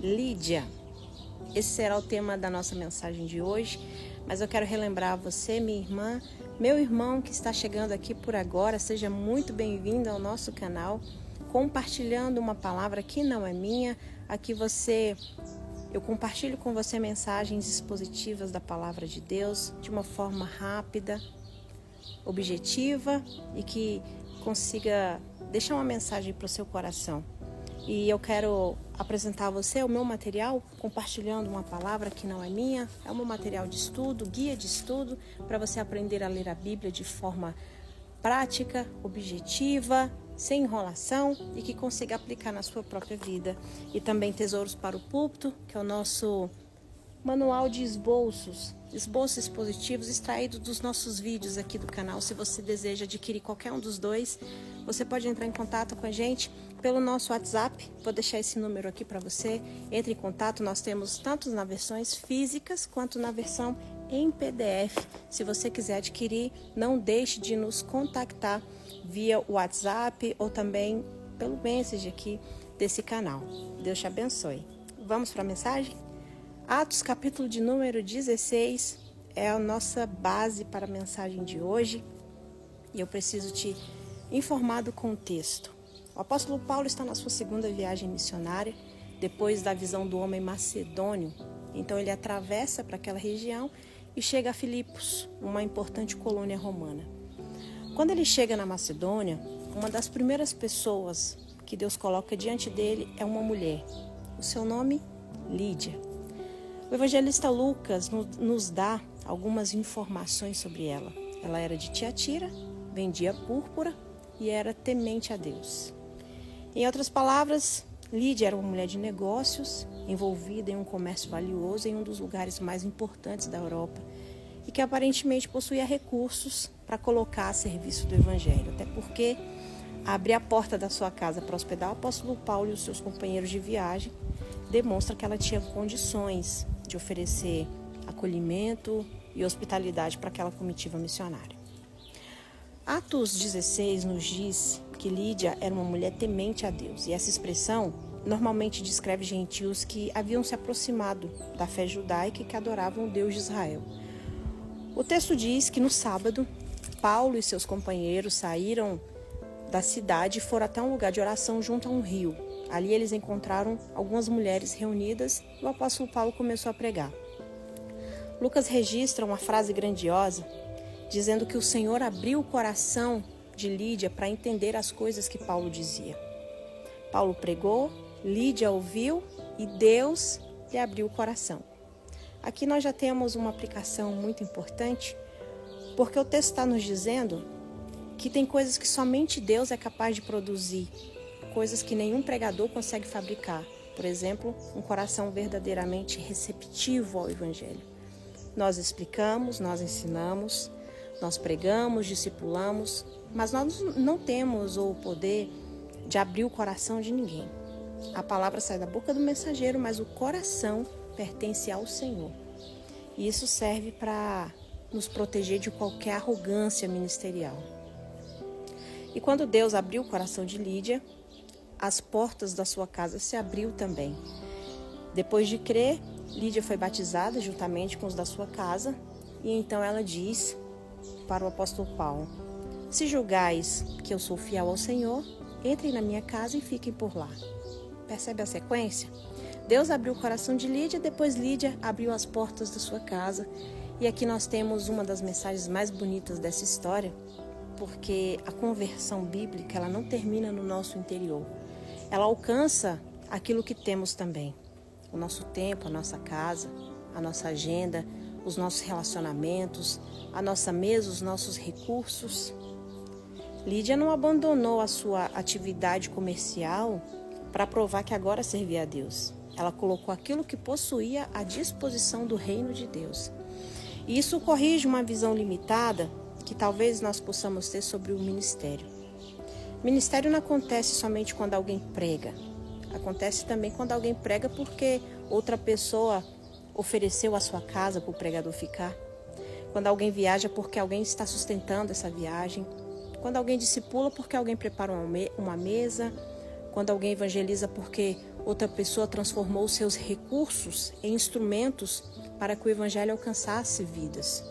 Lídia. Esse será o tema da nossa mensagem de hoje, mas eu quero relembrar você, minha irmã, meu irmão que está chegando aqui por agora, seja muito bem-vindo ao nosso canal, compartilhando uma palavra que não é minha, eu compartilho com você mensagens expositivas da palavra de Deus de uma forma rápida, objetiva e que consiga deixar uma mensagem para o seu coração. E eu quero apresentar a você o meu material, compartilhando uma palavra que não é minha, é o meu material de estudo, guia de estudo, para você aprender a ler a Bíblia de forma prática, objetiva, sem enrolação e que consiga aplicar na sua própria vida. E também Tesouros para o Púlpito, que é o nosso manual de esboços expositivos extraídos dos nossos vídeos aqui do canal. Se você deseja adquirir qualquer um dos dois, você pode entrar em contato com a gente pelo nosso WhatsApp. Vou deixar esse número aqui para você. Entre em contato, nós temos tanto nas versões físicas quanto na versão em PDF. Se você quiser adquirir, não deixe de nos contactar via WhatsApp ou também pelo message aqui desse canal. Deus te abençoe. Vamos para a mensagem? Atos, capítulo de número 16, é a nossa base para a mensagem de hoje. E eu preciso te informar do contexto. O apóstolo Paulo está na sua segunda viagem missionária, depois da visão do homem macedônio. Então ele atravessa para aquela região e chega a Filipos, uma importante colônia romana. Quando ele chega na Macedônia, uma das primeiras pessoas que Deus coloca diante dele é uma mulher. O seu nome, Lídia. O evangelista Lucas nos dá algumas informações sobre ela. Ela era de Tiatira, vendia púrpura e era temente a Deus. Em outras palavras, Lídia era uma mulher de negócios, envolvida em um comércio valioso em um dos lugares mais importantes da Europa e que aparentemente possuía recursos para colocar a serviço do evangelho, até porque abrir a porta da sua casa para hospedar o apóstolo Paulo e os seus companheiros de viagem demonstra que ela tinha condições de oferecer acolhimento e hospitalidade para aquela comitiva missionária. Atos 16 nos diz que Lídia era uma mulher temente a Deus, e essa expressão normalmente descreve gentios que haviam se aproximado da fé judaica e que adoravam o Deus de Israel. O texto diz que no sábado, Paulo e seus companheiros saíram da cidade e foram até um lugar de oração junto a um rio. Ali eles encontraram algumas mulheres reunidas e o apóstolo Paulo começou a pregar. Lucas registra uma frase grandiosa, dizendo que o Senhor abriu o coração de Lídia para entender as coisas que Paulo dizia. Paulo pregou, Lídia ouviu e Deus lhe abriu o coração. Aqui nós já temos uma aplicação muito importante, porque o texto está nos dizendo que tem coisas que somente Deus é capaz de produzir, coisas que nenhum pregador consegue fabricar. Por exemplo, um coração verdadeiramente receptivo ao Evangelho. Nós explicamos, nós ensinamos, nós pregamos, discipulamos, mas nós não temos o poder de abrir o coração de ninguém. A palavra sai da boca do mensageiro, mas o coração pertence ao Senhor. E isso serve para nos proteger de qualquer arrogância ministerial. E quando Deus abriu o coração de Lídia, as portas da sua casa se abriu também. Depois de crer, Lídia foi batizada juntamente com os da sua casa, e então ela diz para o apóstolo Paulo: se julgais que eu sou fiel ao Senhor, entrem na minha casa e fiquem por lá. Percebe a sequência? Deus abriu o coração de Lídia, depois Lídia abriu as portas da sua casa. E aqui nós temos uma das mensagens mais bonitas dessa história, porque a conversão bíblica ela não termina no nosso interior. Ela alcança aquilo que temos também. O nosso tempo, a nossa casa, a nossa agenda, os nossos relacionamentos, a nossa mesa, os nossos recursos. Lídia não abandonou a sua atividade comercial para provar que agora servia a Deus. Ela colocou aquilo que possuía à disposição do reino de Deus. E isso corrige uma visão limitada que talvez nós possamos ter sobre o ministério. Ministério não acontece somente quando alguém prega. Acontece também quando alguém prega porque outra pessoa ofereceu a sua casa para o pregador ficar. Quando alguém viaja porque alguém está sustentando essa viagem. Quando alguém discipula porque alguém prepara uma mesa. Quando alguém evangeliza porque outra pessoa transformou seus recursos em instrumentos para que o evangelho alcançasse vidas.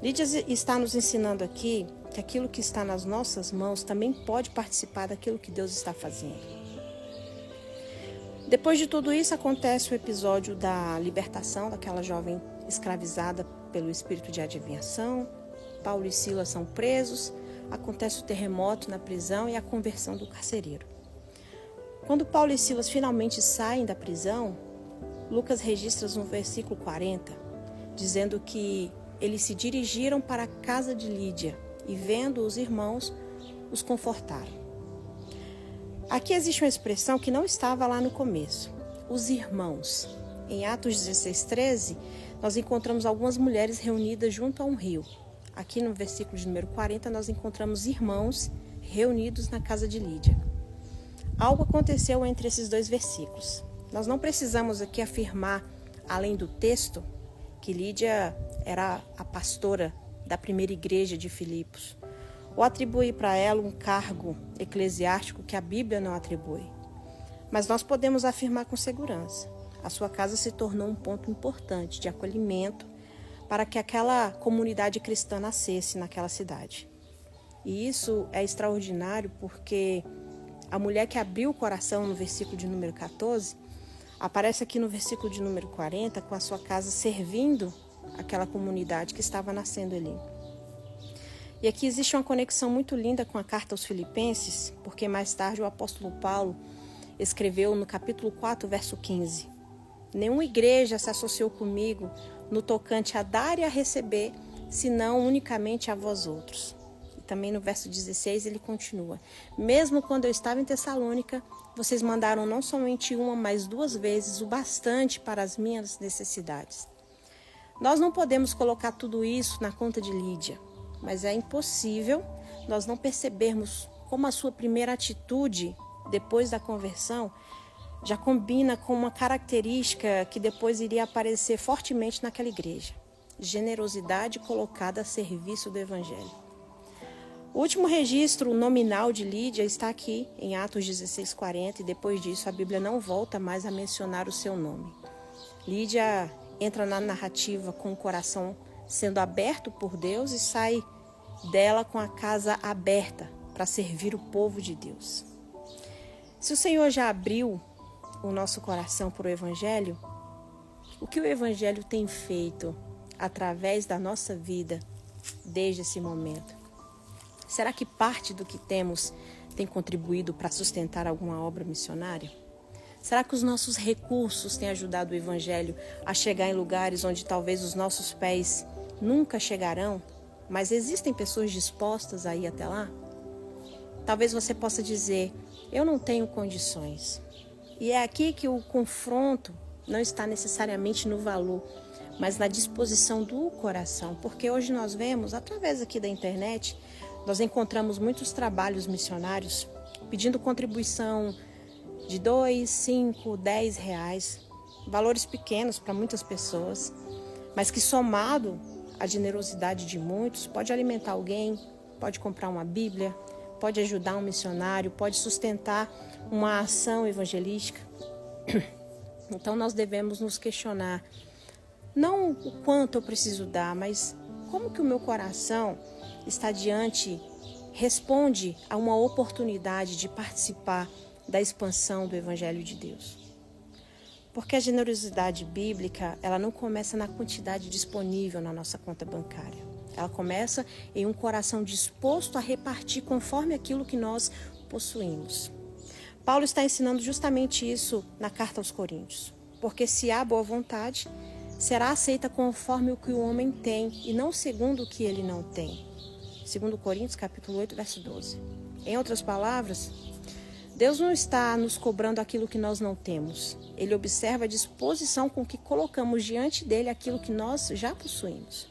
Lídia está nos ensinando aqui que aquilo que está nas nossas mãos também pode participar daquilo que Deus está fazendo. Depois de tudo isso, acontece o episódio da libertação daquela jovem escravizada pelo espírito de adivinhação. Paulo e Silas são presos, acontece o terremoto na prisão e a conversão do carcereiro. Quando Paulo e Silas finalmente saem da prisão, Lucas registra no versículo 40, dizendo que eles se dirigiram para a casa de Lídia e, vendo os irmãos, os confortaram. Aqui existe uma expressão que não estava lá no começo, os irmãos. Em Atos 16:13, nós encontramos algumas mulheres reunidas junto a um rio. Aqui no versículo de número 40, nós encontramos irmãos reunidos na casa de Lídia. Algo aconteceu entre esses dois versículos. Nós não precisamos aqui afirmar, além do texto, que Lídia era a pastora da primeira igreja de Filipos, ou atribuir para ela um cargo eclesiástico que a Bíblia não atribui. Mas nós podemos afirmar com segurança: a sua casa se tornou um ponto importante de acolhimento para que aquela comunidade cristã nascesse naquela cidade. E isso é extraordinário porque a mulher que abriu o coração no versículo de número 14, aparece aqui no versículo de número 40 com a sua casa servindo aquela comunidade que estava nascendo ali. E aqui existe uma conexão muito linda com a carta aos Filipenses, porque mais tarde o apóstolo Paulo escreveu no capítulo 4, verso 15: nenhuma igreja se associou comigo no tocante a dar e a receber, senão unicamente a vós outros. E também no verso 16 ele continua: mesmo quando eu estava em Tessalônica, vocês mandaram não somente uma, mas 2 vezes o bastante para as minhas necessidades. Nós não podemos colocar tudo isso na conta de Lídia, mas é impossível nós não percebermos como a sua primeira atitude depois da conversão já combina com uma característica que depois iria aparecer fortemente naquela igreja: generosidade colocada a serviço do evangelho. O último registro nominal de Lídia está aqui em Atos 16:40, e depois disso a Bíblia não volta mais a mencionar o seu nome. Lídia entra na narrativa com o coração sendo aberto por Deus e sai dela com a casa aberta para servir o povo de Deus. Se o Senhor já abriu o nosso coração para o Evangelho, o que o Evangelho tem feito através da nossa vida desde esse momento? Será que parte do que temos tem contribuído para sustentar alguma obra missionária? Será que os nossos recursos têm ajudado o Evangelho a chegar em lugares onde talvez os nossos pés nunca chegarão, mas existem pessoas dispostas a ir até lá? Talvez você possa dizer: eu não tenho condições. E é aqui que o confronto não está necessariamente no valor, mas na disposição do coração. Porque hoje nós vemos, através aqui da internet, nós encontramos muitos trabalhos missionários pedindo contribuição de 2, 5, 10 reais, valores pequenos para muitas pessoas, mas que somado à generosidade de muitos, pode alimentar alguém, pode comprar uma Bíblia, pode ajudar um missionário, pode sustentar uma ação evangelística. Então nós devemos nos questionar, não o quanto eu preciso dar, mas como que o meu coração está responde a uma oportunidade de participar da expansão do Evangelho de Deus. Porque a generosidade bíblica, ela não começa na quantidade disponível na nossa conta bancária. Ela começa em um coração disposto a repartir conforme aquilo que nós possuímos. Paulo está ensinando justamente isso na carta aos Coríntios. Porque se há boa vontade, será aceita conforme o que o homem tem e não segundo o que ele não tem. 2 Coríntios, capítulo 8, verso 12. Em outras palavras, Deus não está nos cobrando aquilo que nós não temos. Ele observa a disposição com que colocamos diante dele aquilo que nós já possuímos.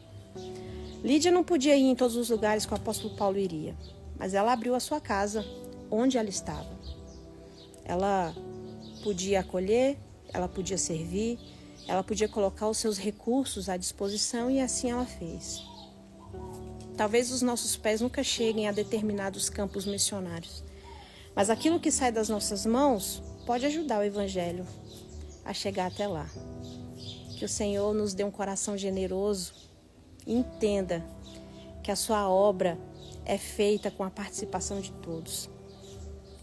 Lídia não podia ir em todos os lugares que o apóstolo Paulo iria, mas ela abriu a sua casa onde ela estava. Ela podia acolher, ela podia servir, ela podia colocar os seus recursos à disposição e assim ela fez. Talvez os nossos pés nunca cheguem a determinados campos missionários, mas aquilo que sai das nossas mãos pode ajudar o Evangelho a chegar até lá. Que o Senhor nos dê um coração generoso e entenda que a sua obra é feita com a participação de todos.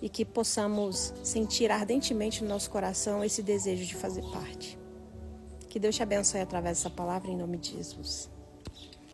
E que possamos sentir ardentemente no nosso coração esse desejo de fazer parte. Que Deus te abençoe através dessa palavra em nome de Jesus.